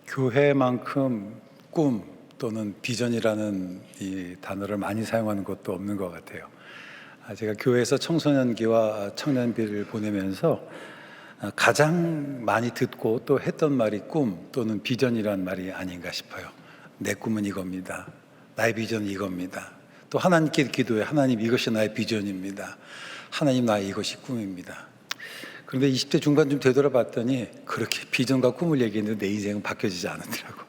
교회만큼 꿈 또는 비전이라는 이 단어를 많이 사용하는 곳도 없는 것 같아요. 제가 교회에서 청소년기와 청년기를 보내면서 가장 많이 듣고 또 했던 말이 꿈 또는 비전이라는 말이 아닌가 싶어요. 내 꿈은 이겁니다. 나의 비전은 이겁니다. 또 하나님께 기도해. 하나님, 이것이 나의 비전입니다. 하나님, 나의 이것이 꿈입니다. 그런데 20대 중반쯤 되돌아봤더니 그렇게 비전과 꿈을 얘기했는데 내 인생은 바뀌어지지 않았더라고.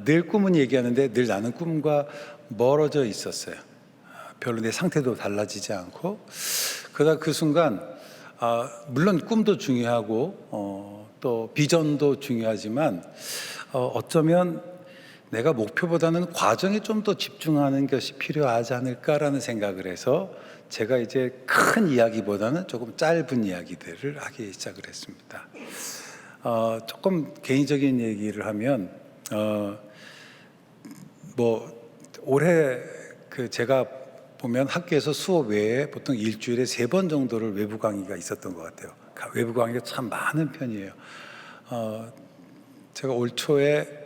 늘 꿈은 얘기하는데 늘 나는 꿈과 멀어져 있었어요. 별로 내 상태도 달라지지 않고. 그러다 그 순간 물론 꿈도 중요하고 또 비전도 중요하지만 어쩌면 내가 목표보다는 과정에 좀 더 집중하는 것이 필요하지 않을까라는 생각을 해서 제가 이제 큰 이야기보다는 조금 짧은 이야기들을 하기 시작을 했습니다. 조금 개인적인 얘기를 하면 올해 제가 보면 학교에서 수업 외에 보통 일주일에 3번 정도를 외부 강의가 있었던 것 같아요. 외부 강의가 참 많은 편이에요. 제가 올 초에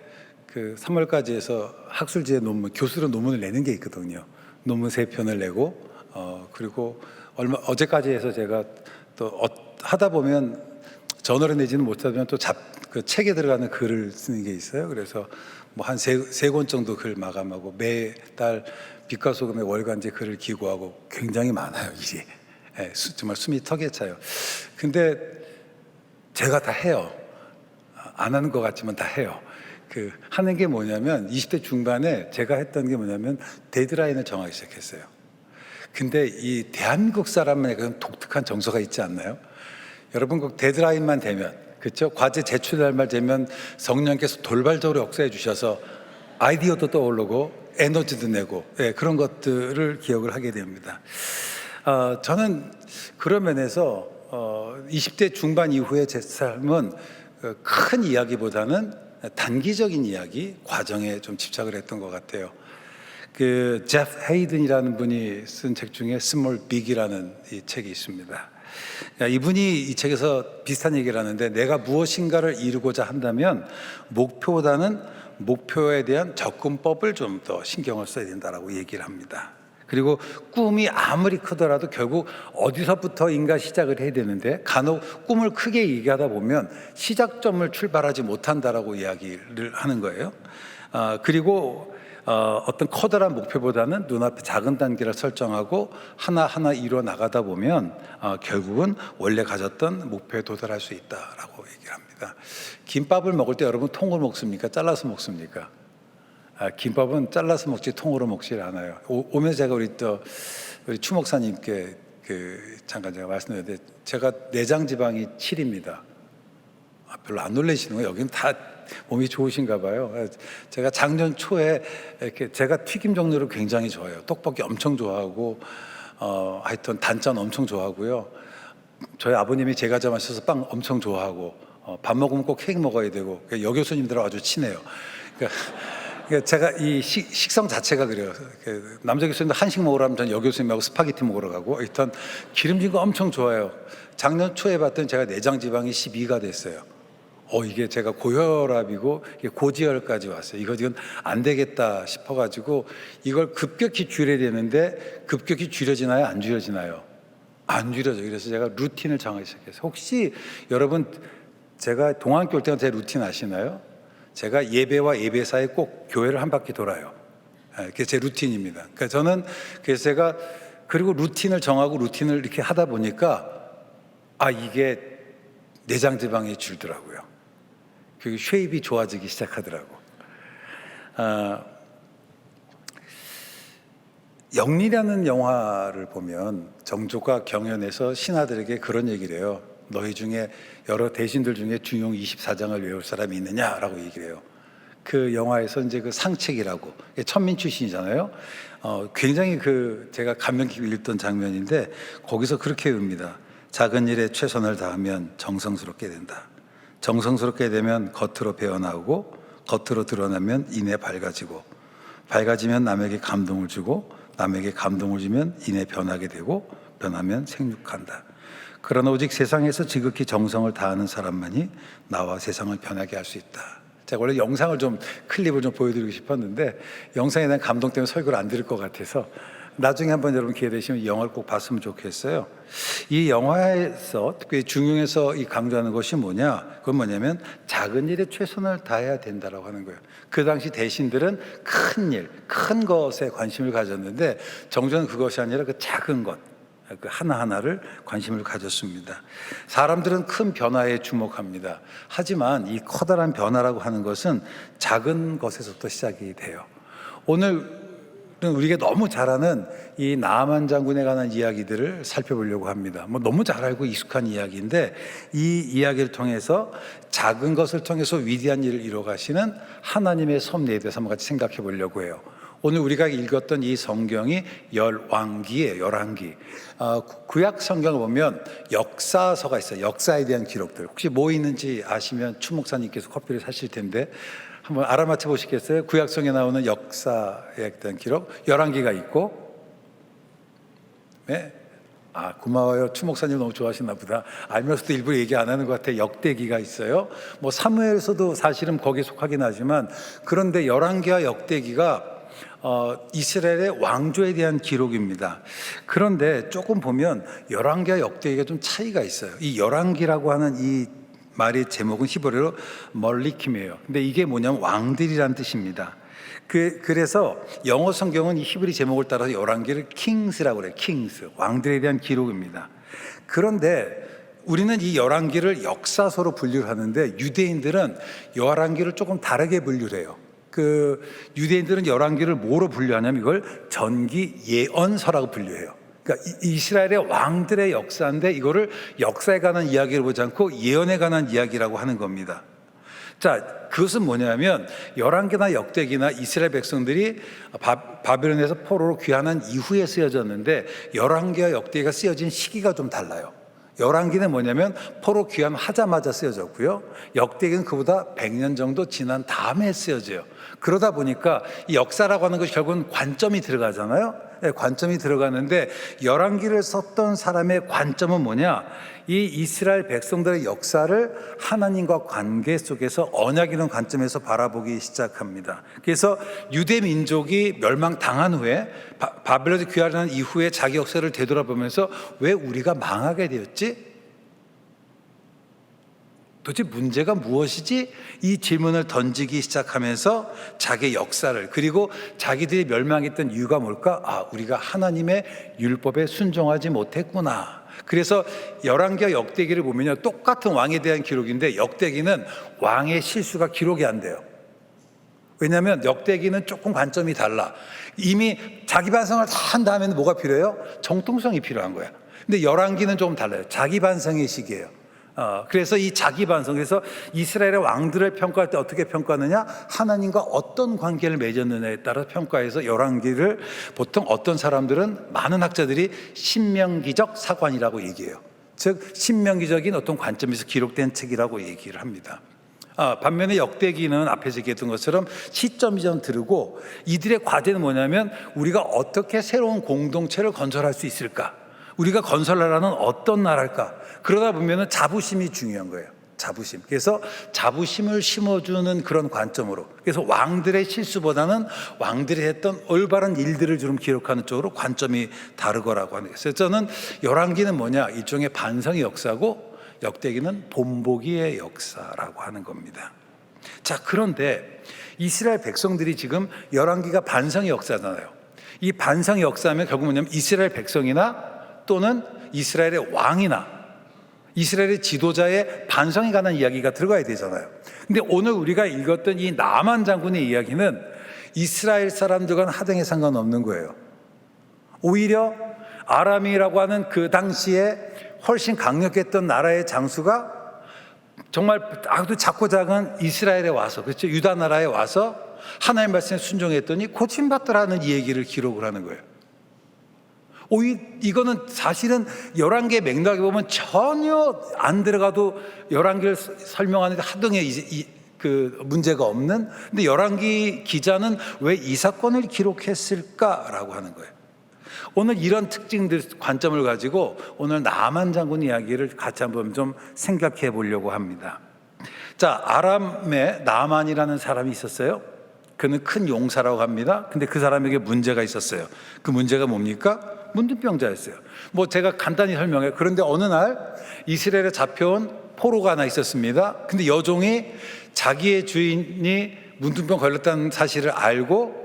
3월까지 해서 학술지에 논문, 교수로 논문을 내는 게 있거든요. 논문 3편을 내고 그리고 어제까지 해서 제가 또 하다 보면 저널에 내지는 못하면 또 그 책에 들어가는 글을 쓰는 게 있어요. 그래서 뭐 한 세 권 정도 글 마감하고 매달 빛과 소금의 월간지 글을 기고하고 굉장히 많아요, 일이. 정말 숨이 턱에 차요. 근데 제가 다 해요. 안 하는 것 같지만 다 해요. 하는 게 뭐냐면 20대 중반에 제가 했던 게 뭐냐면 데드라인을 정하기 시작했어요. 근데 이 대한민국 사람만의 그런 독특한 정서가 있지 않나요? 여러분 꼭 데드라인만 되면, 그렇죠? 과제 제출 날만 되면 성령께서 돌발적으로 역사해 주셔서 아이디어도 떠오르고 에너지도 내고 그런 것들을 기억을 하게 됩니다. 저는 그런 면에서 20대 중반 이후에 제 삶은 큰 이야기보다는 단기적인 이야기, 과정에 좀 집착을 했던 것 같아요. 제프 헤이든이라는 분이 쓴 책 중에 Small Big이라는 이 책이 있습니다. 이분이 이 책에서 비슷한 얘기를 하는데, 내가 무엇인가를 이루고자 한다면 목표보다는 목표에 대한 접근법을 좀 더 신경을 써야 된다라고 얘기를 합니다. 그리고 꿈이 아무리 크더라도 결국 어디서부터인가 시작을 해야 되는데, 간혹 꿈을 크게 얘기하다 보면 시작점을 출발하지 못한다라고 이야기를 하는 거예요. 그리고 어떤 커다란 목표보다는 눈앞에 작은 단계를 설정하고 하나하나 이루어 나가다 보면 결국은 원래 가졌던 목표에 도달할 수 있다라고 얘기를 합니다. 김밥을 먹을 때 여러분 통으로 먹습니까? 잘라서 먹습니까? 김밥은 잘라서 먹지 통으로 먹질 않아요. 오면서 제가 우리 추 목사님께 잠깐 제가 말씀드렸는데, 제가 내장 지방이 7입니다. 별로 안 놀라시는 거예요. 여기는 다 몸이 좋으신가 봐요. 제가 작년 초에 제가 튀김 종류를 굉장히 좋아해요. 떡볶이 엄청 좋아하고 하여튼 단짠 엄청 좋아하고요. 저희 아버님이 제과 점 하셔서 빵 엄청 좋아하고 밥 먹으면 꼭 케이크 먹어야 되고, 여교수님들하고 아주 친해요. 그러니까 제가 이 식성 자체가 그래요. 남자 교수님들 한식 먹으러 하면 전 여교수님하고 스파게티 먹으러 가고, 일단 기름진 거 엄청 좋아해요. 작년 초에 봤더니 제가 내장 지방이 12가 됐어요. 이게 제가 고혈압이고 고지혈까지 왔어요. 이건 안 되겠다 싶어가지고 이걸 급격히 줄여야 되는데, 급격히 줄여지나요? 안 줄여지나요? 안 줄여져요. 그래서 제가 루틴을 정하기 시작했어요. 혹시 여러분, 제가 동안교 올 때가 제 루틴 아시나요? 제가 예배와 예배 사이에 꼭 교회를 한 바퀴 돌아요. 그게 제 루틴입니다. 그러니까 저는 그래서 제가 그리고 루틴을 정하고 루틴을 이렇게 하다 보니까 이게 내장 지방이 줄더라고요. 그 쉐입이 좋아지기 시작하더라고. 영리라는 영화를 보면 정조가 경연에서 신하들에게 그런 얘기를 해요. 너희 중에 여러 대신들 중에 중용 24장을 외울 사람이 있느냐라고 얘기를 해요. 그 영화에서 이제 그 상책이라고, 천민 출신이잖아요. 굉장히 제가 감명 깊게 읽던 장면인데, 거기서 그렇게 외웁니다. 작은 일에 최선을 다하면 정성스럽게 된다. 정성스럽게 되면 겉으로 배어나오고, 겉으로 드러나면 이내 밝아지고, 밝아지면 남에게 감동을 주고, 남에게 감동을 주면 이내 변하게 되고, 변하면 생육한다. 그러나 오직 세상에서 지극히 정성을 다하는 사람만이 나와 세상을 변하게 할 수 있다. 제가 원래 영상을 좀 클립을 좀 보여드리고 싶었는데 영상에 대한 감동 때문에 설교를 안 드릴 것 같아서 나중에 한번 여러분 기회 되시면 이 영화를 꼭 봤으면 좋겠어요. 이 영화에서 특별히 중용에서 이 강조하는 것이 뭐냐? 그건 뭐냐면 작은 일에 최선을 다해야 된다라고 하는 거예요. 그 당시 대신들은 큰 일, 큰 것에 관심을 가졌는데 정조는 그것이 아니라 그 작은 것, 그 하나하나를 관심을 가졌습니다. 사람들은 큰 변화에 주목합니다. 하지만 이 커다란 변화라고 하는 것은 작은 것에서부터 시작이 돼요. 오늘 우리가 너무 잘 아는 이 나아만 장군에 관한 이야기들을 살펴보려고 합니다. 너무 잘 알고 익숙한 이야기인데 이 이야기를 통해서 작은 것을 통해서 위대한 일을 이뤄가시는 하나님의 섭리에 대해서 한번 같이 생각해 보려고 해요. 오늘 우리가 읽었던 이 성경이 열왕기예요. 열왕기. 구약 성경을 보면 역사서가 있어요. 역사에 대한 기록들. 혹시 뭐 있는지 아시면 추 목사님께서 커피를 사실 텐데 한번 알아맞혀 보시겠어요? 구약성에 나오는 역사에 대한 기록. 열왕기가 있고, 네? 고마워요. 추 목사님 너무 좋아하시나 보다. 알면서도 일부러 얘기 안 하는 것 같아요. 역대기가 있어요. 사무엘서도 사실은 거기에 속하긴 하지만, 그런데 열왕기와 역대기가 이스라엘의 왕조에 대한 기록입니다. 그런데 조금 보면 열왕기와 역대기가 좀 차이가 있어요. 이 열왕기라고 하는 이 말의 제목은 히브리어로 멀리킴이에요. 근데 이게 뭐냐면 왕들이란 뜻입니다. 그래서 영어 성경은 이 히브리 제목을 따라서 열왕기를 킹스라고 그래요. 킹스, 왕들에 대한 기록입니다. 그런데 우리는 이 열왕기를 역사서로 분류를 하는데 유대인들은 열왕기를 조금 다르게 분류를 해요. 유대인들은 열왕기를 뭐로 분류하냐면 이걸 전기 예언서라고 분류해요. 그러니까 이스라엘의 왕들의 역사인데 이거를 역사에 관한 이야기를 보지 않고 예언에 관한 이야기라고 하는 겁니다. 자, 그것은 뭐냐면 열왕기나 역대기나 이스라엘 백성들이 바벨론에서 포로로 귀환한 이후에 쓰여졌는데 열왕기와 역대기가 쓰여진 시기가 좀 달라요. 열왕기는 뭐냐면 포로 귀환하자마자 쓰여졌고요. 역대기는 그보다 100년 정도 지난 다음에 쓰여져요. 그러다 보니까 이 역사라고 하는 것이 결국은 관점이 들어가잖아요. 네, 관점이 들어가는데 열왕기를 썼던 사람의 관점은 뭐냐? 이 이스라엘 백성들의 역사를 하나님과 관계 속에서 언약이라는 관점에서 바라보기 시작합니다. 그래서 유대 민족이 멸망당한 후에 바벨론에 귀환한 이후에 자기 역사를 되돌아보면서 왜 우리가 망하게 되었지? 도대체 문제가 무엇이지? 이 질문을 던지기 시작하면서 자기의 역사를, 그리고 자기들이 멸망했던 이유가 뭘까? 우리가 하나님의 율법에 순종하지 못했구나. 그래서 열왕기와 역대기를 보면요, 똑같은 왕에 대한 기록인데 역대기는 왕의 실수가 기록이 안 돼요. 왜냐하면 역대기는 조금 관점이 달라. 이미 자기 반성을 다 한 다음에는 뭐가 필요해요? 정통성이 필요한 거야. 근데 열왕기는 조금 달라요. 자기 반성의 시기예요. 그래서 이 자기 반성, 그래서 이스라엘의 왕들을 평가할 때 어떻게 평가하느냐? 하나님과 어떤 관계를 맺었느냐에 따라 평가해서 열왕기를 보통 어떤 사람들은, 많은 학자들이 신명기적 사관이라고 얘기해요. 즉 신명기적인 어떤 관점에서 기록된 책이라고 얘기를 합니다. 반면에 역대기는 앞에서 얘기했던 것처럼 시점이 좀 다르고, 이들의 과제는 뭐냐면 우리가 어떻게 새로운 공동체를 건설할 수 있을까? 우리가 건설하라는 어떤 나라일까? 그러다 보면은 자부심이 중요한 거예요. 자부심. 그래서 자부심을 심어주는 그런 관점으로. 그래서 왕들의 실수보다는 왕들이 했던 올바른 일들을 좀 기록하는 쪽으로 관점이 다르거라고 하는 거예요. 그래서 저는 열왕기는 뭐냐? 일종의 반성의 역사고 역대기는 본보기의 역사라고 하는 겁니다. 자, 그런데 이스라엘 백성들이 지금 열왕기가 반성의 역사잖아요. 이 반성의 역사하면 결국 뭐냐면 이스라엘 백성이나 또는 이스라엘의 왕이나 이스라엘의 지도자의 반성에 관한 이야기가 들어가야 되잖아요. 근데 오늘 우리가 읽었던 이 나만 장군의 이야기는 이스라엘 사람들과는 하등에 상관없는 거예요. 오히려 아람이라고 하는 그 당시에 훨씬 강력했던 나라의 장수가 정말 아주 작고 작은 이스라엘에 와서, 그렇죠? 유다 나라에 와서 하나님 말씀에 순종했더니 고침받더라는 이 얘기를 기록을 하는 거예요. 이거는 사실은 열왕기의 맥락에 보면 전혀 안 들어가도 열왕기를 설명하는데 하등의 그 문제가 없는, 근데 열왕기 기자는 왜 이 사건을 기록했을까라고 하는 거예요. 오늘 이런 특징들, 관점을 가지고 오늘 나만 장군 이야기를 같이 한번 좀 생각해 보려고 합니다. 자, 아람에 나만이라는 사람이 있었어요. 그는 큰 용사라고 합니다. 근데 그 사람에게 문제가 있었어요. 그 문제가 뭡니까? 문둥병자였어요. 뭐 제가 간단히 설명해요. 그런데 어느 날 이스라엘에 잡혀온 포로가 하나 있었습니다. 근데 여종이 자기의 주인이 문둥병 걸렸다는 사실을 알고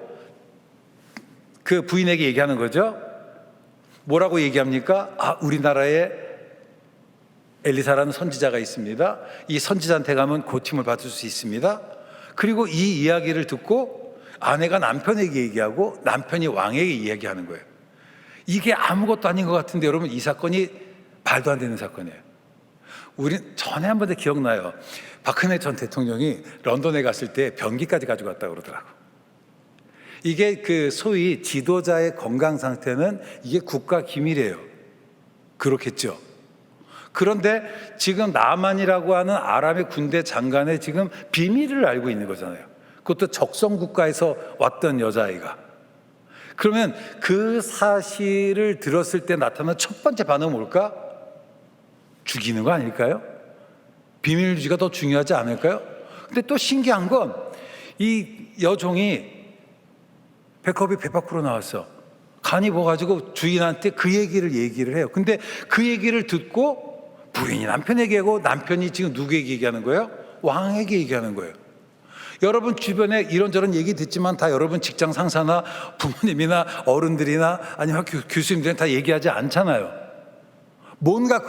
그 부인에게 얘기하는 거죠. 뭐라고 얘기합니까? 아, 우리나라에 엘리사라는 선지자가 있습니다. 이 선지자한테 가면 고침을 받을 수 있습니다. 그리고 이 이야기를 듣고 아내가 남편에게 얘기하고 남편이 왕에게 이야기하는 거예요. 이게 아무것도 아닌 것 같은데 여러분, 이 사건이 말도 안 되는 사건이에요. 우리 전에 한 번 더 기억나요. 박근혜 전 대통령이 런던에 갔을 때 변기까지 가져갔다고 그러더라고. 이게 그 소위 지도자의 건강 상태는 이게 국가 기밀이에요. 그렇겠죠. 그런데 지금 나만이라고 하는 아람의 군대 장관의 지금 비밀을 알고 있는 거잖아요. 그것도 적성 국가에서 왔던 여자아이가. 그러면 그 사실을 들었을 때 나타나는 첫 번째 반응은 뭘까? 죽이는 거 아닐까요? 비밀 유지가 더 중요하지 않을까요? 근데 또 신기한 건 이 여종이 배꼽이 배 밖으로 나왔어. 간이 부어가지고 주인한테 그 얘기를 해요. 근데 그 얘기를 듣고 부인이 남편에게 하고 남편이 지금 누구에게 얘기하는 거예요? 왕에게 얘기하는 거예요. 여러분 주변에 이런저런 얘기 듣지만 다 여러분 직장 상사나 부모님이나 어른들이나 아니면 교수님들은 다 얘기하지 않잖아요. 뭔가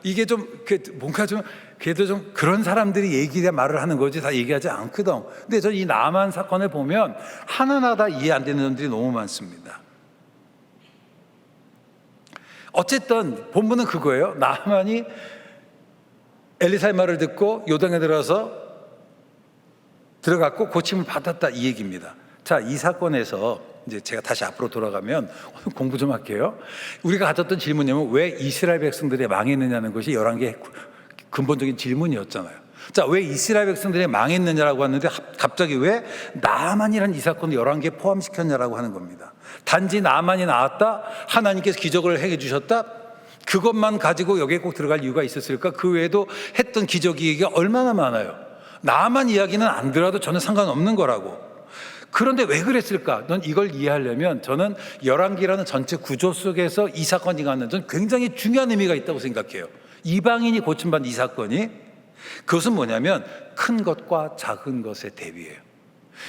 이게 좀 뭔가 좀 그래도 좀 그런 사람들이 얘기해 말을 하는 거지 다 얘기하지 않거든. 근데 저 이 나만 사건을 보면 하나하나 다 이해 안 되는 점들이 너무 많습니다. 어쨌든 본문은 그거예요. 나만이 엘리사의 말을 듣고 요단에 들어갔고 고침을 받았다, 이 얘기입니다. 자, 이 사건에서 이제 제가 다시 앞으로 돌아가면 공부 좀 할게요. 우리가 가졌던 질문이면 왜 이스라엘 백성들이 망했느냐는 것이 열왕기의 근본적인 질문이었잖아요. 자, 왜 이스라엘 백성들이 망했느냐라고 하는데 갑자기 왜 나만이라는 이 사건을 열왕기에 포함시켰냐라고 하는 겁니다. 단지 나만이 나왔다, 하나님께서 기적을 행해 주셨다, 그것만 가지고 여기에 꼭 들어갈 이유가 있었을까? 그 외에도 했던 기적이 얼마나 많아요. 나만 이야기는 안 들어도 저는 상관없는 거라고. 그런데 왜 그랬을까? 넌 이걸 이해하려면 저는 열왕기라는 전체 구조 속에서 이 사건이 갖는 전 굉장히 중요한 의미가 있다고 생각해요. 이방인이 고침받은 이 사건이, 그것은 뭐냐면 큰 것과 작은 것의 대비예요.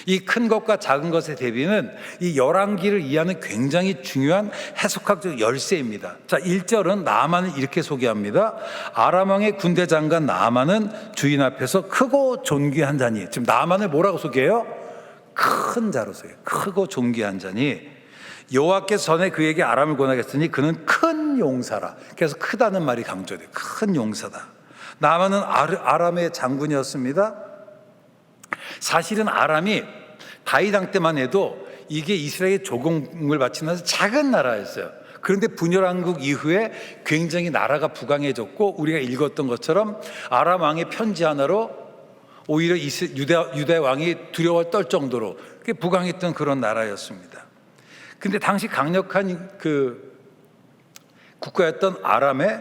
이 큰 것과 작은 것의 대비는 이 열왕기를 이해하는 굉장히 중요한 해석학적 열쇠입니다. 자, 1절은 나아만을 이렇게 소개합니다. 아람 왕의 군대 장관 나아만은 주인 앞에서 크고 존귀한 자니. 지금 나아만을 뭐라고 소개해요? 큰 자로 소개해요. 크고 존귀한 자니 여호와께서 전에 그에게 아람을 권하겠으니 그는 큰 용사라. 그래서 크다는 말이 강조돼요. 큰 용사다. 나아만은 아람의 장군이었습니다. 사실은 아람이 다윗 왕 때만 해도 이게 이스라엘의 조공을 바치는 작은 나라였어요. 그런데 분열왕국 이후에 굉장히 나라가 부강해졌고 우리가 읽었던 것처럼 아람 왕의 편지 하나로 오히려 유다 왕이 두려워 떨 정도로 부강했던 그런 나라였습니다. 근데 당시 강력한 그 국가였던 아람에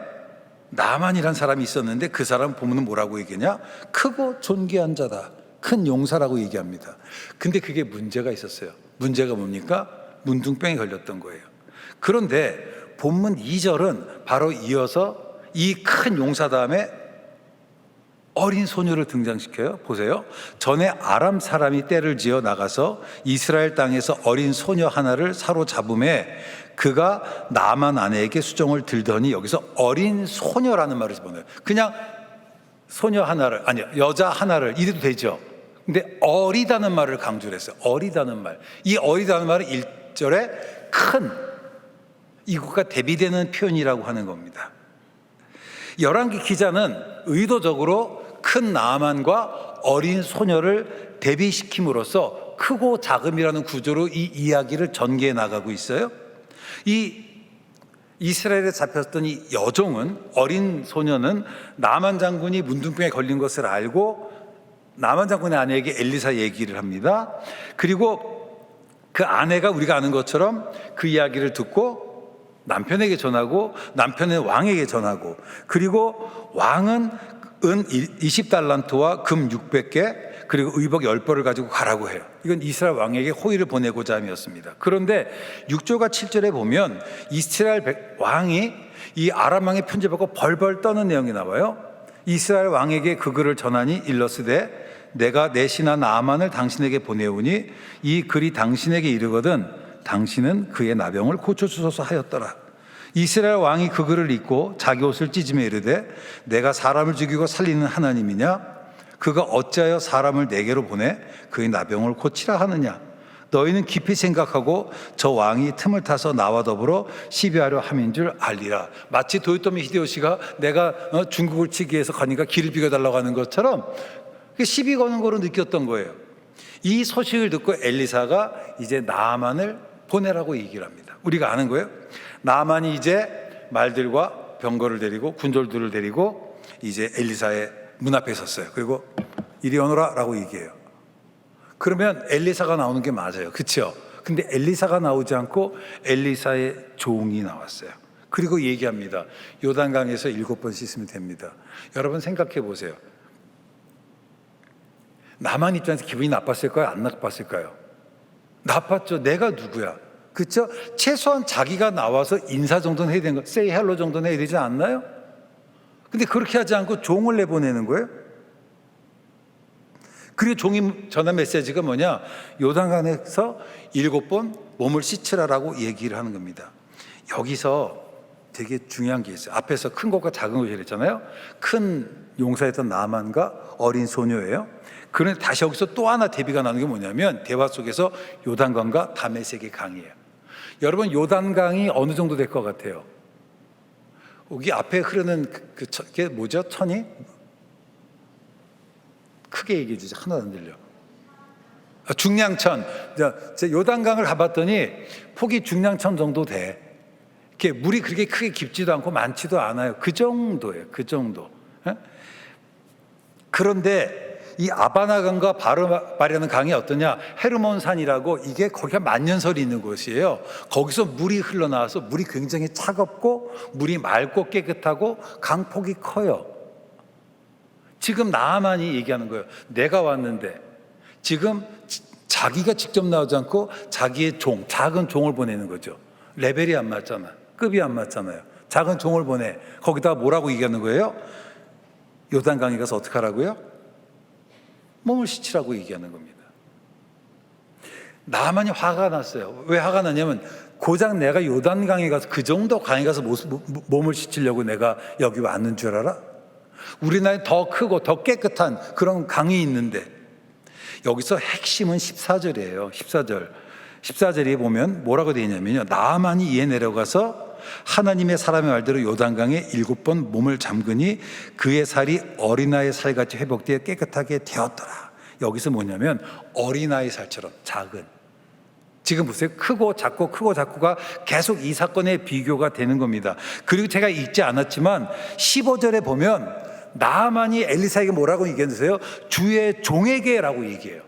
나만이라는 사람이 있었는데 그 사람 보면 뭐라고 얘기하냐? 크고 존귀한 자다. 큰 용사라고 얘기합니다. 근데 그게 문제가 있었어요. 문제가 뭡니까? 문둥병에 걸렸던 거예요. 그런데 본문 2절은 바로 이어서 이 큰 용사 다음에 어린 소녀를 등장시켜요. 보세요. 전에 아람 사람이 떼를 지어 나가서 이스라엘 땅에서 어린 소녀 하나를 사로잡음에 그가 나만 아내에게 수종을 들더니 여기서 어린 소녀라는 말을 보내요. 그냥 소녀 하나를, 아니 여자 하나를 이래도 되죠. 근데 어리다는 말을 강조를 했어요. 어리다는 말. 이 어리다는 말은 1절에 큰, 이것과 대비되는 표현이라고 하는 겁니다. 열왕기 기자는 의도적으로 큰 나아만과 어린 소녀를 대비시킴으로써 크고 작음이라는 구조로 이 이야기를 전개해 나가고 있어요. 이 이스라엘에 잡혔던 이 여종은, 어린 소녀는 나만 장군이 문둥병에 걸린 것을 알고 나만 장군의 아내에게 엘리사 얘기를 합니다. 그리고 그 아내가 우리가 아는 것처럼 그 이야기를 듣고 남편에게 전하고 남편은 왕에게 전하고, 그리고 왕은 은 20달란트와 금 600개 그리고 의복 10벌을 가지고 가라고 해요. 이건 이스라엘 왕에게 호의를 보내고자 함이었습니다. 그런데 6절과 7절에 보면 이스라엘 왕이 이 아람 왕의 편지 받고 벌벌 떠는 내용이 나와요. 이스라엘 왕에게 그 글을 전하니 일러스되 내가 내 신하 나아만을 당신에게 보내오니 이 글이 당신에게 이르거든 당신은 그의 나병을 고쳐주소서 하였더라. 이스라엘 왕이 그 글을 읽고 자기 옷을 찢으며 이르되 내가 사람을 죽이고 살리는 하나님이냐? 그가 어찌하여 사람을 내게로 보내 그의 나병을 고치라 하느냐? 너희는 깊이 생각하고 저 왕이 틈을 타서 나와 더불어 시비하려 함인 줄 알리라. 마치 도요토미 히데요시가 내가 중국을 치기 위해서 가니까 길을 비켜달라고 하는 것처럼 시비 거는 거로 느꼈던 거예요. 이 소식을 듣고 엘리사가 이제 나아만을 보내라고 얘기를 합니다. 우리가 아는 거예요. 나아만이 이제 말들과 병거를 데리고 군졸들을 데리고 이제 엘리사의 문 앞에 섰어요. 그리고 이리 오너라 라고 얘기해요. 그러면 엘리사가 나오는 게 맞아요. 그렇죠? 근데 엘리사가 나오지 않고 엘리사의 종이 나왔어요. 그리고 얘기합니다. 요단강에서 7번 씻으면 됩니다. 여러분 생각해 보세요. 나만 입장에서 기분이 나빴을까요? 안 나빴을까요? 나빴죠. 내가 누구야? 그렇죠? 최소한 자기가 나와서 인사 정도는 해야 되는 거, say hello 정도는 해야 되지 않나요? 근데 그렇게 하지 않고 종을 내보내는 거예요. 그리고 종이 전한 메시지가 뭐냐? 요단강에서 7번 몸을 씻으라라고 얘기를 하는 겁니다. 여기서 되게 중요한 게 있어요. 앞에서 큰 것과 작은 것이 그랬잖아요. 큰 용사였던 나만과 어린 소녀예요. 그런데 다시 여기서 또 하나 대비가 나는 게 뭐냐면 대화 속에서 요단강과 다메섹의 강이에요. 여러분 요단강이 어느 정도 될 것 같아요? 여기 앞에 흐르는 그게 뭐죠? 천이? 크게 얘기해 주죠. 하나도 안 들려. 중량천. 제가 요단강을 가봤더니 폭이 중량천 정도 돼. 이렇게 물이 그렇게 크게 깊지도 않고 많지도 않아요. 그 정도예요. 그 정도. 그런데 이 아바나강과 바르바리라는 강이 어떠냐? 헤르몬산이라고 이게 거기가 만년설이 있는 곳이에요. 거기서 물이 흘러나와서 물이 굉장히 차갑고 물이 맑고 깨끗하고 강폭이 커요. 지금 나아만이 얘기하는 거예요. 내가 왔는데 지금 자기가 직접 나오지 않고 자기의 종, 작은 종을 보내는 거죠. 레벨이 안 맞잖아. 급이 안 맞잖아요. 작은 종을 보내. 거기다가 뭐라고 얘기하는 거예요? 요단강에 가서 어떻게 하라고요? 몸을 씻으라고 얘기하는 겁니다. 나만이 화가 났어요. 왜 화가 났냐면 고작 내가 요단강에 가서 그 정도 강에 가서 몸을 씻으려고 내가 여기 왔는 줄 알아? 우리나라에 더 크고 더 깨끗한 그런 강이 있는데 여기서 핵심은 14절이에요. 14절에 보면 뭐라고 되어 있냐면요. 나아만이 이에 내려가서 하나님의 사람의 말대로 요단강에 7번 몸을 잠그니 그의 살이 어린아이의 살같이 회복되어 깨끗하게 되었더라. 여기서 뭐냐면 어린아이 살처럼 작은. 지금 보세요. 크고 작고 크고 작고가 계속 이 사건의 비교가 되는 겁니다. 그리고 제가 읽지 않았지만 15절에 보면 나아만이 엘리사에게 뭐라고 얘기했어요? 주의 종에게라고 얘기해요.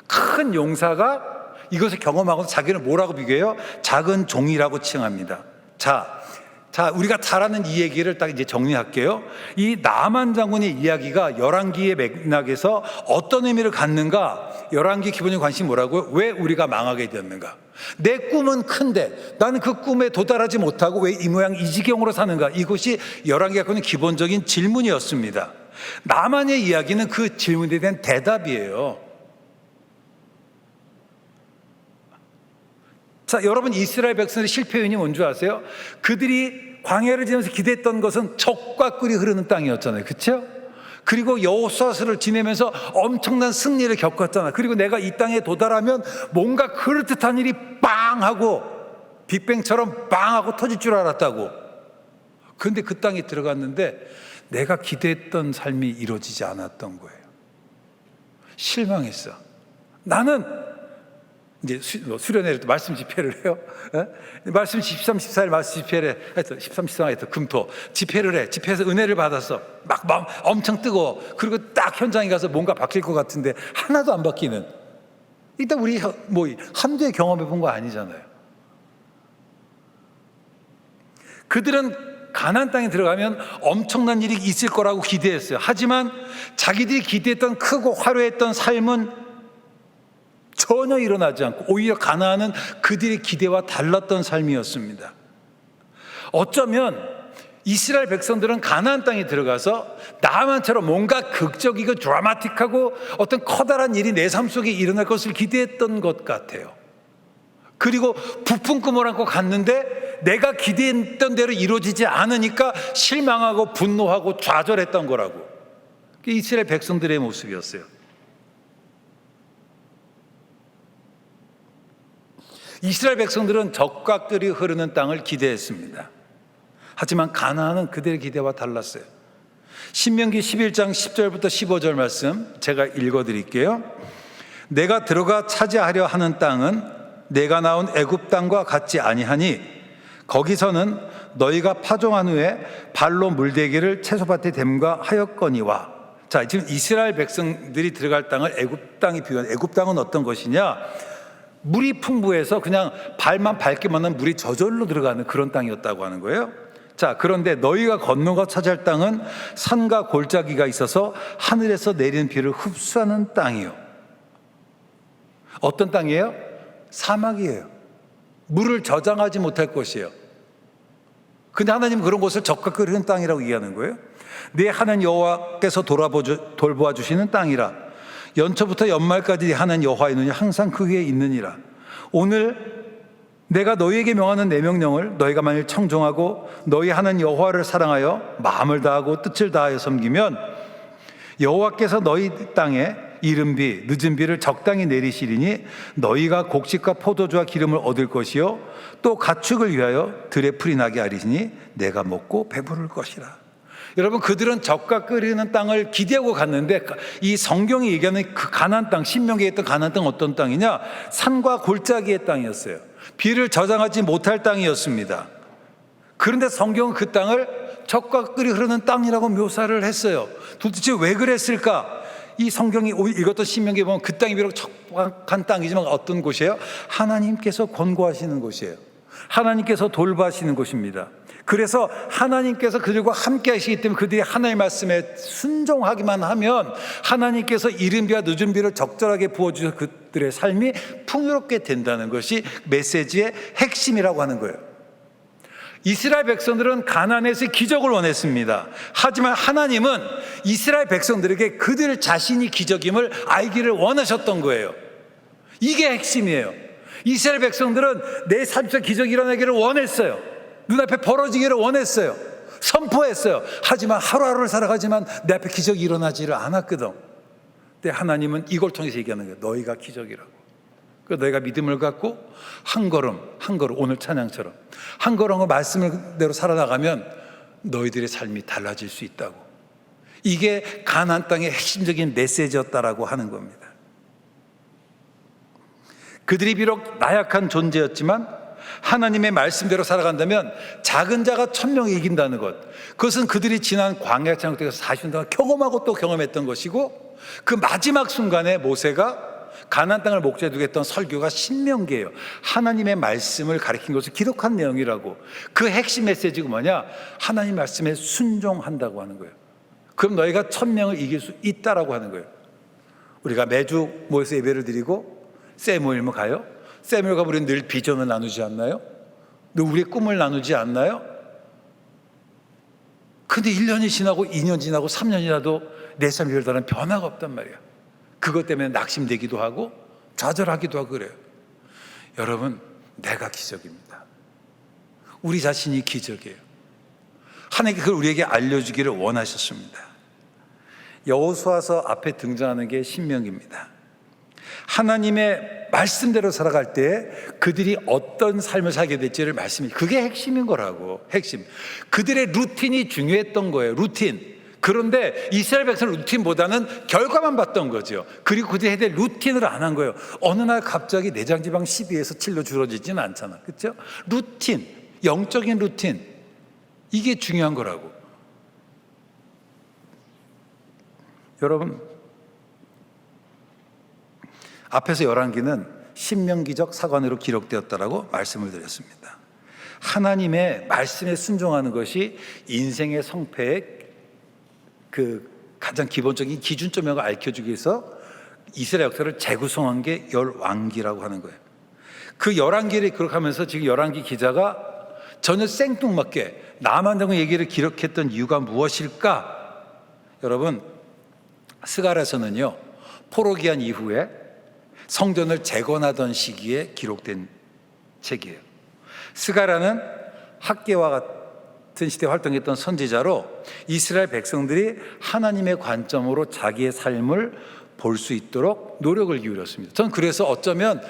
큰 용사가 이것을 경험하고 자기는 뭐라고 비교해요? 작은 종이라고 칭합니다. 자, 우리가 잘 아는 이 얘기를 딱 이제 정리할게요. 이 나만 장군의 이야기가 열왕기의 맥락에서 어떤 의미를 갖는가? 열왕기 기본적인 관심이 뭐라고요? 왜 우리가 망하게 되었는가? 내 꿈은 큰데 나는 그 꿈에 도달하지 못하고 왜 이 모양 이 지경으로 사는가? 이것이 열왕기가 갖고 있는 기본적인 질문이었습니다. 나만의 이야기는 그 질문에 대한 대답이에요. 자, 여러분 이스라엘 백성들의 실패 요인이 뭔지 아세요? 그들이 광야를 지나면서 기대했던 것은 젖과 꿀이 흐르는 땅이었잖아요. 그렇죠? 그리고 여호수아를 지내면서 엄청난 승리를 겪었잖아. 그리고 내가 이 땅에 도달하면 뭔가 그럴듯한 일이 빵 하고 빅뱅처럼 빵 하고 터질 줄 알았다고. 그런데 그 땅에 들어갔는데 내가 기대했던 삶이 이루어지지 않았던 거예요. 실망했어. 나는 이제 수련회를 또 말씀 집회를 해요. 말씀 13, 14일 말씀 집회를 해서 13, 14일 해서 금토 집회를 해. 집회에서 은혜를 받았어. 막 엄청 뜨거워. 그리고 딱 현장에 가서 뭔가 바뀔 것 같은데 하나도 안 바뀌는. 일단 우리 뭐 한두 해 경험해 본 거 아니잖아요. 그들은 가나안 땅에 들어가면 엄청난 일이 있을 거라고 기대했어요. 하지만 자기들이 기대했던 크고 화려했던 삶은 전혀 일어나지 않고 오히려 가나안은 그들의 기대와 달랐던 삶이었습니다. 어쩌면 이스라엘 백성들은 가나안 땅에 들어가서 나만처럼 뭔가 극적이고 드라마틱하고 어떤 커다란 일이 내 삶 속에 일어날 것을 기대했던 것 같아요. 그리고 부푼 꿈을 안고 갔는데 내가 기대했던 대로 이루어지지 않으니까 실망하고 분노하고 좌절했던 거라고. 그게 이스라엘 백성들의 모습이었어요. 이스라엘 백성들은 적과 꿀이 흐르는 땅을 기대했습니다. 하지만 가나안은 그들의 기대와 달랐어요. 신명기 11장 10절부터 15절 말씀 제가 읽어드릴게요. 내가 들어가 차지하려 하는 땅은 내가 나온 애굽 땅과 같지 아니하니 거기서는 너희가 파종한 후에 발로 물대기를 채소밭에 댐과 하였거니와. 자, 지금 이스라엘 백성들이 들어갈 땅을 애굽 땅이 비유한 애굽 땅은 어떤 것이냐? 물이 풍부해서 그냥 발만 밟기만 하면 물이 저절로 들어가는 그런 땅이었다고 하는 거예요. 자, 그런데 너희가 건너가 차지할 땅은 산과 골짜기가 있어서 하늘에서 내리는 비를 흡수하는 땅이요. 어떤 땅이에요? 사막이에요. 물을 저장하지 못할 곳이에요. 근데 하나님은 그런 곳을 적과 꿀이 흐르는 땅이라고 얘기하는 거예요. 네 하나님 여호와께서 돌보아 주시는 땅이라. 연초부터 연말까지 하나님 여호와의 눈이 항상 그 위에 있느니라. 오늘 내가 너희에게 명하는 내 명령을 너희가 만일 청종하고 너희 하나님 여호와를 사랑하여 마음을 다하고 뜻을 다하여 섬기면 여호와께서 너희 땅에 이른 비 늦은 비를 적당히 내리시리니 너희가 곡식과 포도주와 기름을 얻을 것이요 또 가축을 위하여 들에 풀이 나게 하리니 내가 먹고 배부를 것이라. 여러분, 그들은 적과 끓이는 땅을 기대하고 갔는데 이 성경이 얘기하는 그 가나안 땅, 신명기에 있던 가나안 땅 어떤 땅이냐? 산과 골짜기의 땅이었어요. 비를 저장하지 못할 땅이었습니다. 그런데 성경은 그 땅을 적과 꿀이 흐르는 땅이라고 묘사를 했어요. 도대체 왜 그랬을까? 이 성경이 읽었던 신명기에 보면 그 땅이 비록 척박한 땅이지만 어떤 곳이에요? 하나님께서 권고하시는 곳이에요. 하나님께서 돌봐하시는 곳입니다. 그래서 하나님께서 그들과 함께 하시기 때문에 그들이 하나님의 말씀에 순종하기만 하면 하나님께서 이른 비와 늦은 비를 적절하게 부어주셔서 그들의 삶이 풍요롭게 된다는 것이 메시지의 핵심이라고 하는 거예요. 이스라엘 백성들은 가나안에서 기적을 원했습니다. 하지만 하나님은 이스라엘 백성들에게 그들 자신이 기적임을 알기를 원하셨던 거예요. 이게 핵심이에요. 이스라엘 백성들은 내 삶에서 기적이 일어나기를 원했어요. 눈앞에 벌어지기를 원했어요. 선포했어요. 하지만 하루하루를 살아가지만 내 앞에 기적이 일어나지를 않았거든. 근데 하나님은 이걸 통해서 얘기하는 거예요. 너희가 기적이라고. 그 너희가 믿음을 갖고 한 걸음 한 걸음, 오늘 찬양처럼 한 걸음을 말씀대로 살아나가면 너희들의 삶이 달라질 수 있다고. 이게 가나안 땅의 핵심적인 메시지였다라고 하는 겁니다. 그들이 비록 나약한 존재였지만 하나님의 말씀대로 살아간다면 작은 자가 1000명이 이긴다는 것, 그것은 그들이 지난 광야 창고에서 40년 동안 경험하고 또 경험했던 것이고, 그 마지막 순간에 모세가 가나안 땅을 목전에 두고 했던 설교가 신명기예요. 하나님의 말씀을 가리킨 것을 기록한 내용이라고. 그 핵심 메시지가 뭐냐? 하나님 말씀에 순종한다고 하는 거예요. 그럼 너희가 1000명을 이길 수 있다라고 하는 거예요. 우리가 매주 모여서 예배를 드리고 세 모임을 가요. 세 모임 가면 우리는 늘 비전을 나누지 않나요? 늘 우리의 꿈을 나누지 않나요? 근데 1년이 지나고 2년 지나고 3년이 지나도 내 삶이 별다른 변화가 없단 말이야. 그것 때문에 낙심되기도 하고 좌절하기도 하고 그래요. 여러분, 내가 기적입니다. 우리 자신이 기적이에요. 하나님께 그걸 우리에게 알려주기를 원하셨습니다. 여호수아서 앞에 등장하는 게 신명기입니다. 하나님의 말씀대로 살아갈 때 그들이 어떤 삶을 살게 될지를 말씀해. 그게 핵심인 거라고. 핵심. 그들의 루틴이 중요했던 거예요. 루틴. 그런데 이스라엘 백성은 루틴보다는 결과만 봤던 거죠. 그리고 그들이 해야 될 루틴을 안 한 거예요. 어느 날 갑자기 내장지방 12에서 7로 줄어들지는 않잖아. 그렇죠? 루틴, 영적인 루틴, 이게 중요한 거라고. 여러분, 앞에서 열왕기는 신명기적 사관으로 기록되었다라고 말씀을 드렸습니다. 하나님의 말씀에 순종하는 것이 인생의 성패의 그 가장 기본적인 기준점을 알려주기 위해서 이스라엘 역사를 재구성한 게 열왕기라고 하는 거예요. 그 열왕기를 기록하면서 지금 열왕기 기자가 전혀 생뚱맞게 남한정의 얘기를 기록했던 이유가 무엇일까? 여러분, 스가랴서는요, 포로기한 이후에 성전을 재건하던 시기에 기록된 책이에요. 스가랴는 학개와 같은 시대에 활동했던 선지자로 이스라엘 백성들이 하나님의 관점으로 자기의 삶을 볼 수 있도록 노력을 기울였습니다. 저는 그래서 어쩌면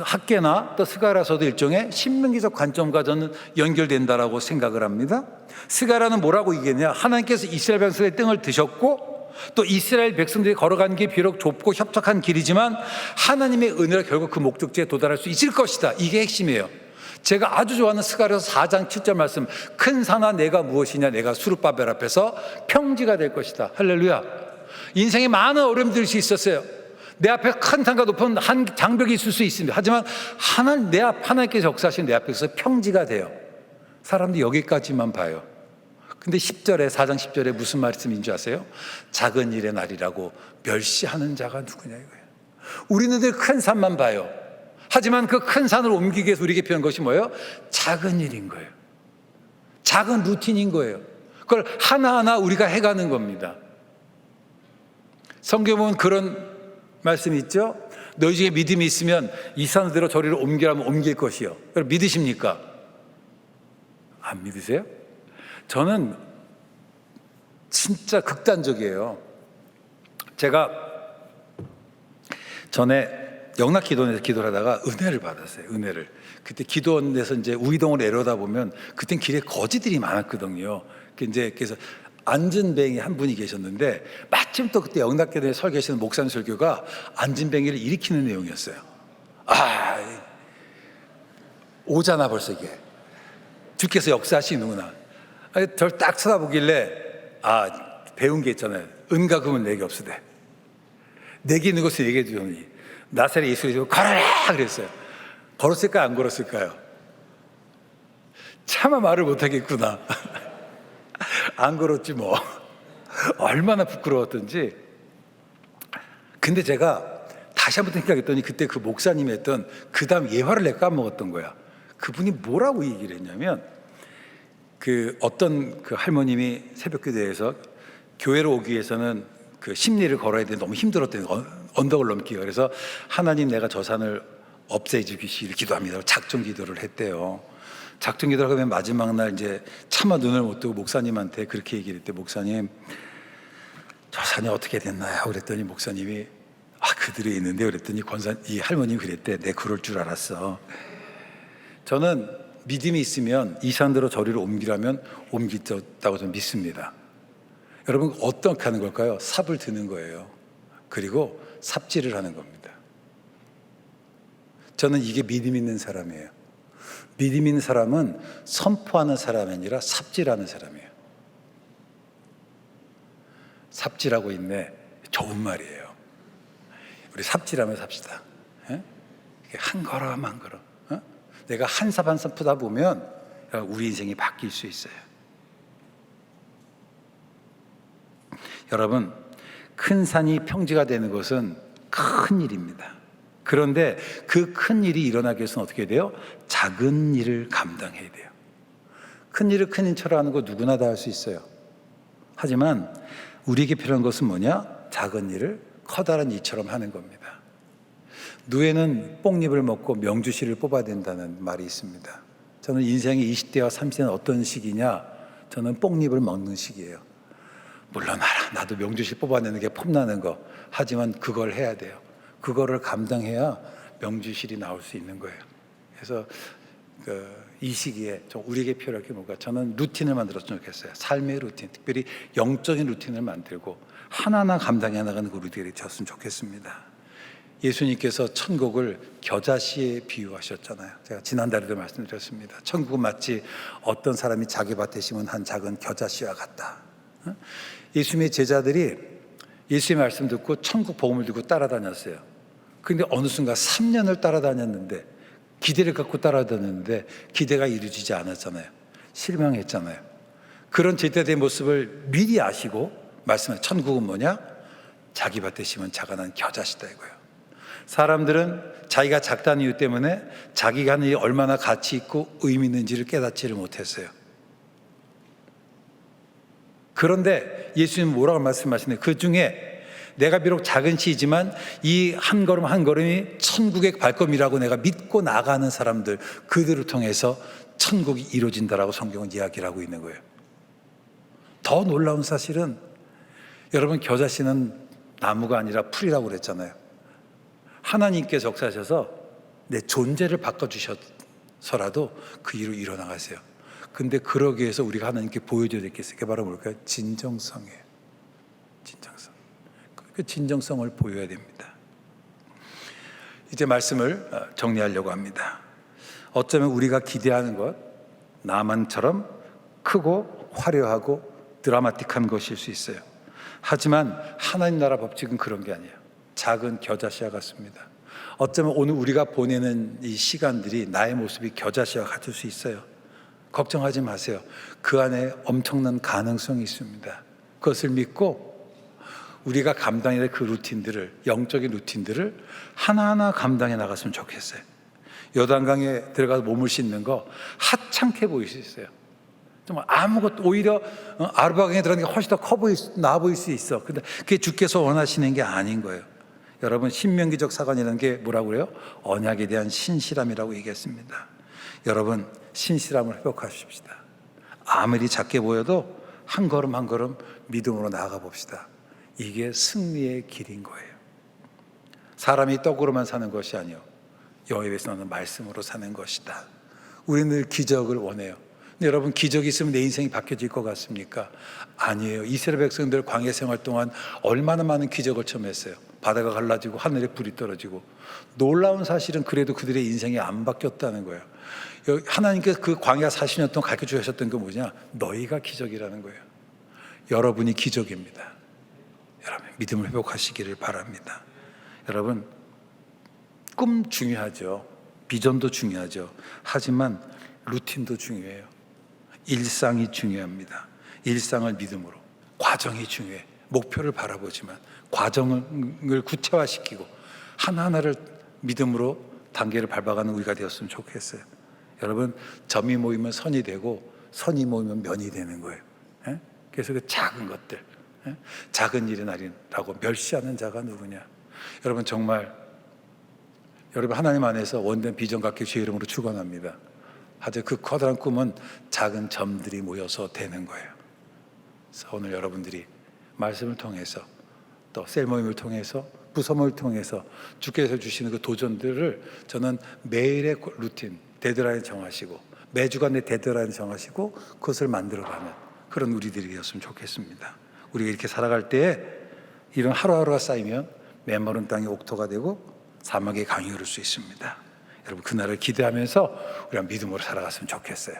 학개나 또 스가랴서도 일종의 신명기적 관점과 저는 연결된다라고 생각을 합니다. 스가랴는 뭐라고 얘기했냐? 하나님께서 이스라엘 백성의 땅을 드셨고 또 이스라엘 백성들이 걸어간 게 비록 좁고 협착한 길이지만 하나님의 은혜로 결국 그 목적지에 도달할 수 있을 것이다. 이게 핵심이에요. 제가 아주 좋아하는 스가랴서 4장 7절 말씀, 큰 산아 내가 무엇이냐, 내가 수르바벨 앞에서 평지가 될 것이다. 할렐루야. 인생에 많은 어려움들이 있을 수 있었어요. 내 앞에 큰 산과 높은 한 장벽이 있을 수 있습니다. 하지만 하나님께서 역사하신 내 앞에서 평지가 돼요. 사람들이 여기까지만 봐요. 근데 10절에 4장 10절에 무슨 말씀인 줄 아세요? 작은 일의 날이라고 멸시하는 자가 누구냐 이거예요. 우리는 늘 큰 산만 봐요. 하지만 그 큰 산을 옮기기 위해서 우리에게 필요한 것이 뭐예요? 작은 일인 거예요. 작은 루틴인 거예요. 그걸 하나하나 우리가 해가는 겁니다. 성경에 보면 그런 말씀이 있죠. 너희 중에 믿음이 있으면 이 산대로 저리를 옮기라면 옮길 것이요. 여러분 믿으십니까? 안 믿으세요? 저는 진짜 극단적이에요. 제가 전에 영락기도원에서 기도를 하다가 은혜를 받았어요. 은혜를. 그때 기도원에서 이제 우이동을 내려다 보면 그땐 길에 거지들이 많았거든요. 그래서 안진뱅이 한 분이 계셨는데 마침 또 그때 영락교회에 설계하시는 목사님 설교가 안진뱅이를 일으키는 내용이었어요. 오잖아 벌써 이게. 주께서 역사하시는구나. 저를 딱 쳐다보길래 배운 게 있잖아요. 은과 금은 내게 없으되 내게 있는 것을 얘기해 주더니 나사렛 예수를 걸어라 그랬어요. 걸었을까요? 안 걸었을까요? 차마 말을 못하겠구나. 안 걸었지 뭐. 얼마나 부끄러웠던지. 근데 제가 다시 한번 생각했더니 그때 그 목사님이 했던 그 다음 예화를 내가 까먹었던 거야. 그분이 뭐라고 얘기를 했냐면 그 어떤 그 할머님이 새벽기도에서 교회로 오기 위해서는 그 십리를 걸어야 되는데 너무 힘들었대요. 언덕을 넘기가. 그래서 하나님 내가 저 산을 없애주시기를 기도합니다. 작정 기도를 했대요. 작정 기도를 하면 마지막 날 이제 차마 눈을 못 뜨고 목사님한테 그렇게 얘기를 했대. 목사님, 저 산이 어떻게 됐나요? 그랬더니 목사님이 그들이 있는데 그랬더니 이 할머님이 그랬대. 내 그럴 줄 알았어. 저는 믿음이 있으면 이 산대로 저리를 옮기라면 옮기겠다고 저는 믿습니다. 여러분 어떻게 하는 걸까요? 삽을 드는 거예요. 그리고 삽질을 하는 겁니다. 저는 이게 믿음 있는 사람이에요. 믿음 있는 사람은 선포하는 사람이 아니라 삽질하는 사람이에요. 삽질하고 있네. 좋은 말이에요. 우리 삽질하면서 삽시다. 한 걸음 한 걸음. 내가 한 삽 한 삽 푸다 보면 우리 인생이 바뀔 수 있어요. 여러분, 큰 산이 평지가 되는 것은 큰 일입니다. 그런데 그 큰 일이 일어나기 위해서는 어떻게 돼요? 작은 일을 감당해야 돼요. 큰 일을 큰 일처럼 하는 거 누구나 다 할 수 있어요. 하지만 우리에게 필요한 것은 뭐냐? 작은 일을 커다란 일처럼 하는 겁니다. 누에는 뽕잎을 먹고 명주씨를 뽑아야 된다는 말이 있습니다. 저는 인생의 20대와 30대는 어떤 시기냐? 저는 뽕잎을 먹는 시기예요. 물론 나도 명주씨 뽑아내는 게 폼나는 거. 하지만 그걸 해야 돼요. 그거를 감당해야 명주실이 나올 수 있는 거예요. 그래서 이 시기에 우리에게 필요할 게 뭔가 저는 루틴을 만들었으면 좋겠어요. 삶의 루틴, 특별히 영적인 루틴을 만들고 하나하나 감당해 나가는 그 루틴이 되었으면 좋겠습니다. 예수님께서 천국을 겨자씨에 비유하셨잖아요. 제가 지난달에도 말씀드렸습니다. 천국은 마치 어떤 사람이 자기 밭에 심은 한 작은 겨자씨와 같다. 예수님의 제자들이 예수의 말씀 듣고 천국 복음을 듣고 따라다녔어요. 그런데 어느 순간 3년을 따라다녔는데 기대를 갖고 따라다녔는데 기대가 이루어지지 않았잖아요. 실망했잖아요. 그런 제자들의 모습을 미리 아시고 말씀하신 천국은 뭐냐? 자기 밭에 심은 자가난 겨자씨다 이거예요. 사람들은 자기가 작다는 이유 때문에 자기가 하는 일이 얼마나 가치 있고 의미 있는지를 깨닫지를 못했어요. 그런데 예수님은 뭐라고 말씀하시나요? 그 중에 내가 비록 작은 씨이지만 이 한 걸음 한 걸음이 천국의 발걸음이라고 내가 믿고 나가는 사람들, 그들을 통해서 천국이 이루어진다라고 성경은 이야기를 하고 있는 거예요. 더 놀라운 사실은 여러분, 겨자씨는 나무가 아니라 풀이라고 그랬잖아요. 하나님께서 역사하셔서 내 존재를 바꿔주셔서라도 그 일로 일어나가세요. 근데 그러기 위해서 우리가 하나님께 보여줘야 될 게 있어요. 그게 바로 뭘까요? 진정성이에요. 진정성. 그 진정성을 보여야 됩니다. 이제 말씀을 정리하려고 합니다. 어쩌면 우리가 기대하는 것, 나만처럼 크고 화려하고 드라마틱한 것일 수 있어요. 하지만 하나님 나라 법칙은 그런 게 아니에요. 작은 겨자씨와 같습니다. 어쩌면 오늘 우리가 보내는 이 시간들이 나의 모습이 겨자씨와 같을 수 있어요. 걱정하지 마세요. 그 안에 엄청난 가능성이 있습니다. 그것을 믿고 우리가 감당해야 될 그 루틴들을, 영적인 루틴들을 하나하나 감당해 나갔으면 좋겠어요. 요단강에 들어가서 몸을 씻는 거 하찮게 보일 수 있어요. 정말 아무것도, 오히려 아르바강에 들어가는 게 훨씬 더 나아 보일 수 있어. 근데 그게 주께서 원하시는 게 아닌 거예요. 여러분, 신명기적 사관이라는 게 뭐라고 그래요? 언약에 대한 신실함이라고 얘기했습니다. 여러분, 신실함을 회복하십시다. 아무리 작게 보여도 한 걸음 한 걸음 믿음으로 나아가 봅시다. 이게 승리의 길인 거예요. 사람이 떡으로만 사는 것이 아니요, 여호와에서 나는 말씀으로 사는 것이다. 우리는 늘 기적을 원해요. 근데 여러분, 기적이 있으면 내 인생이 바뀌어질 것 같습니까? 아니에요. 이스라엘 백성들 광야 생활 동안 얼마나 많은 기적을 체험했어요. 바다가 갈라지고 하늘에 불이 떨어지고. 놀라운 사실은 그래도 그들의 인생이 안 바뀌었다는 거예요. 하나님께서 그 광야 40년 동안 가르쳐 주셨던 게 뭐냐? 너희가 기적이라는 거예요. 여러분이 기적입니다. 여러분, 믿음을 회복하시기를 바랍니다. 여러분, 꿈 중요하죠. 비전도 중요하죠. 하지만 루틴도 중요해요. 일상이 중요합니다. 일상을 믿음으로. 과정이 중요해. 목표를 바라보지만 과정을 구체화시키고 하나하나를 믿음으로 단계를 밟아가는 우리가 되었으면 좋겠어요. 여러분, 점이 모이면 선이 되고 선이 모이면 면이 되는 거예요. 그래서 그 작은 것들, 작은 일의 날이라고 멸시하는 자가 누구냐? 여러분, 정말 여러분, 하나님 안에서 원된 비전 갖기 주의 이름으로 축원합니다. 하지만 그 커다란 꿈은 작은 점들이 모여서 되는 거예요. 그래서 오늘 여러분들이 말씀을 통해서, 또 셀 모임을 통해서, 부서 모임을 통해서 주께서 주시는 그 도전들을 저는 매일의 루틴, 데드라인 정하시고, 매주간 내 데드라인 정하시고 그것을 만들어가는 그런 우리들이 되었으면 좋겠습니다. 우리가 이렇게 살아갈 때에 이런 하루하루가 쌓이면 메마른 땅이 옥토가 되고 사막의 강이 흐를 수 있습니다. 여러분, 그날을 기대하면서 우리가 믿음으로 살아갔으면 좋겠어요.